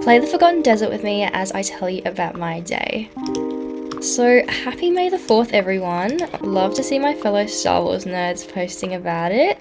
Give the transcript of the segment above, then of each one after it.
Play the Forgotten Desert with me as I tell you about my day. So happy May the 4th, everyone. Love to see my fellow Star Wars nerds posting about it.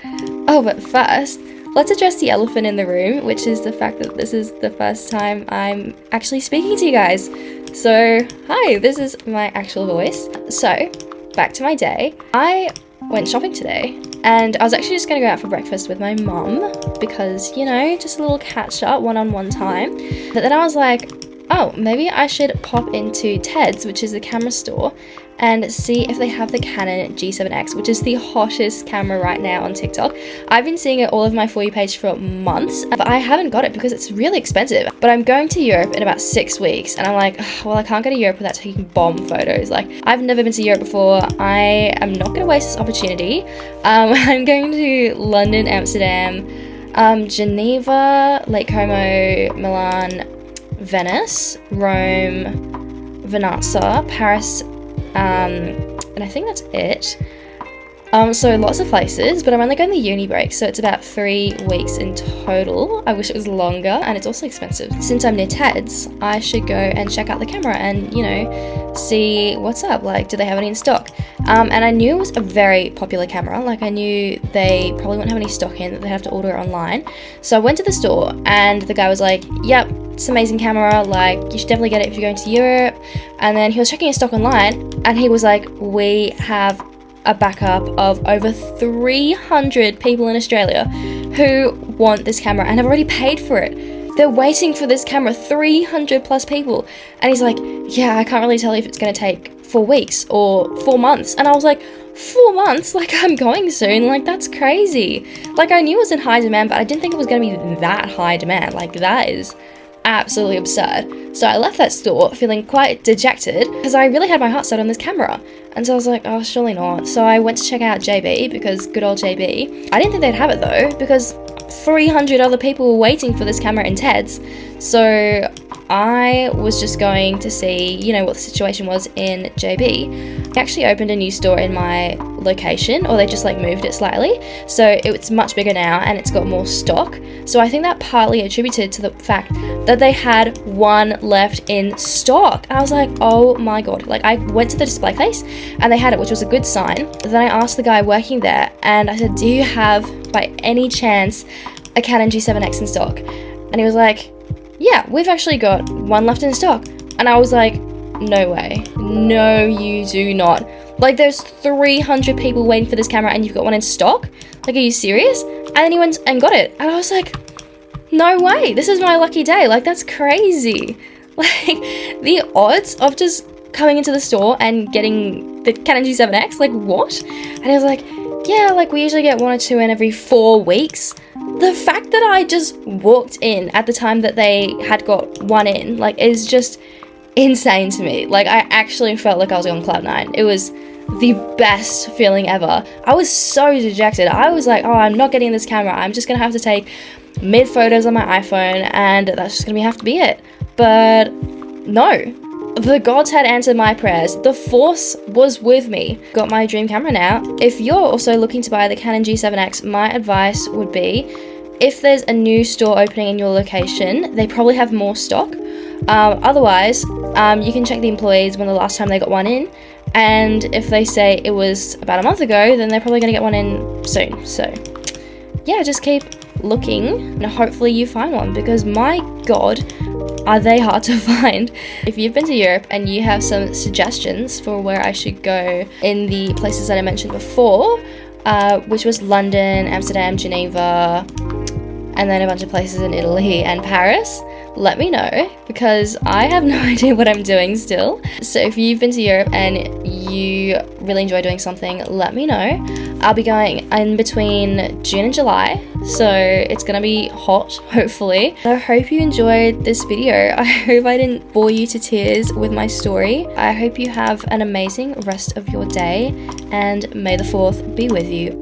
Oh, but first, let's address the elephant in the room, which is the fact that this is the first time I'm actually speaking to you guys. So, hi, this is my actual voice. So, back to my day. I went shopping today, and I was actually just gonna go out for breakfast with my mum because, you know, just a little catch up, one-on-one time. But then I was like, oh, maybe I should pop into Ted's, which is the camera store, and see if they have the Canon G7X, which is the hottest camera right now on TikTok. I've been seeing it all over my For You page for months, but I haven't got it because it's really expensive. But I'm going to Europe in about 6 weeks, and I'm like, well, I can't go to Europe without taking bomb photos. Like, I've never been to Europe before. I am not going to waste this opportunity. I'm going to London, Amsterdam, Geneva, Lake Como, Milan, Venice, Rome, Venice, Paris, and I think that's it. So lots of places, but I'm only going the uni break, so it's about 3 weeks in total. I wish it was longer, and it's also expensive. Since I'm near Ted's, I should go and check out the camera and, you know, see what's up. Like, do they have any in stock? And I knew it was a very popular camera. Like, I knew they probably wouldn't have any stock in, that they'd have to order it online. So I went to the store, and the guy was like, yep, it's an amazing camera, like, you should definitely get it if you're going to Europe. And then he was checking his stock online, and he was like, we have a backup of over 300 people in Australia who want this camera and have already paid for it. They're waiting for this camera, 300 plus people. And he's like, yeah, I can't really tell you if it's going to take 4 weeks or 4 months. And I was like, 4 months? Like, I'm going soon. Like, that's crazy. Like, I knew it was in high demand, but I didn't think it was going to be that high demand. Like, that is absolutely absurd. So I left that store feeling quite dejected because I really had my heart set on this camera. And so I was like, oh, surely not. So I went to check out JB, because good old JB. I didn't think they'd have it though, because 300 other people were waiting for this camera in Ted's. So I was just going to see, you know, what the situation was in JB. They actually opened a new store in my location, or they just like moved it slightly. So it's much bigger now and it's got more stock. So I think that partly attributed to the fact that they had one left in stock. And I was like, oh my God. Like, I went to the display case and they had it, which was a good sign. Then I asked the guy working there and I said, do you have by any chance a Canon G7X in stock? And he was like, yeah, we've actually got one left in stock. And I was like, no way. No, you do not. Like, there's 300 people waiting for this camera and you've got one in stock? Like, are you serious? And then he went and got it. And I was like, no way. This is my lucky day. Like, that's crazy. Like, the odds of just coming into the store and getting the Canon G7X, like, what? And he was like, yeah, like, we usually get 1 or 2 in every 4 weeks. The fact that I just walked in at the time that they had got one in, like, is just insane to me. Like, I actually felt like I was on cloud 9. It was the best feeling ever. I was so dejected. I was like, oh, I'm not getting this camera. I'm just gonna have to take mid photos on my iPhone, and that's just gonna have to be it. But no. The gods had answered my prayers. The force was with me. Got my dream camera now. If you're also looking to buy the Canon G7X, my advice would be, if there's a new store opening in your location, they probably have more stock. Otherwise, you can check the employees when the last time they got one in. And if they say it was about a month ago, then they're probably going to get one in soon. So yeah, just keep looking and hopefully you find one, because my God, are they hard to find. If you've been to Europe and you have some suggestions for where I should go in the places that I mentioned before, which was London, Amsterdam, Geneva, and then a bunch of places in Italy and Paris, let me know, because I have no idea what I'm doing still. So if you've been to Europe and you really enjoy doing something, let me know. I'll be going in between June and July, so it's gonna be hot, hopefully. I hope you enjoyed this video. I hope I didn't bore you to tears with my story. I hope you have an amazing rest of your day, and may the 4th be with you.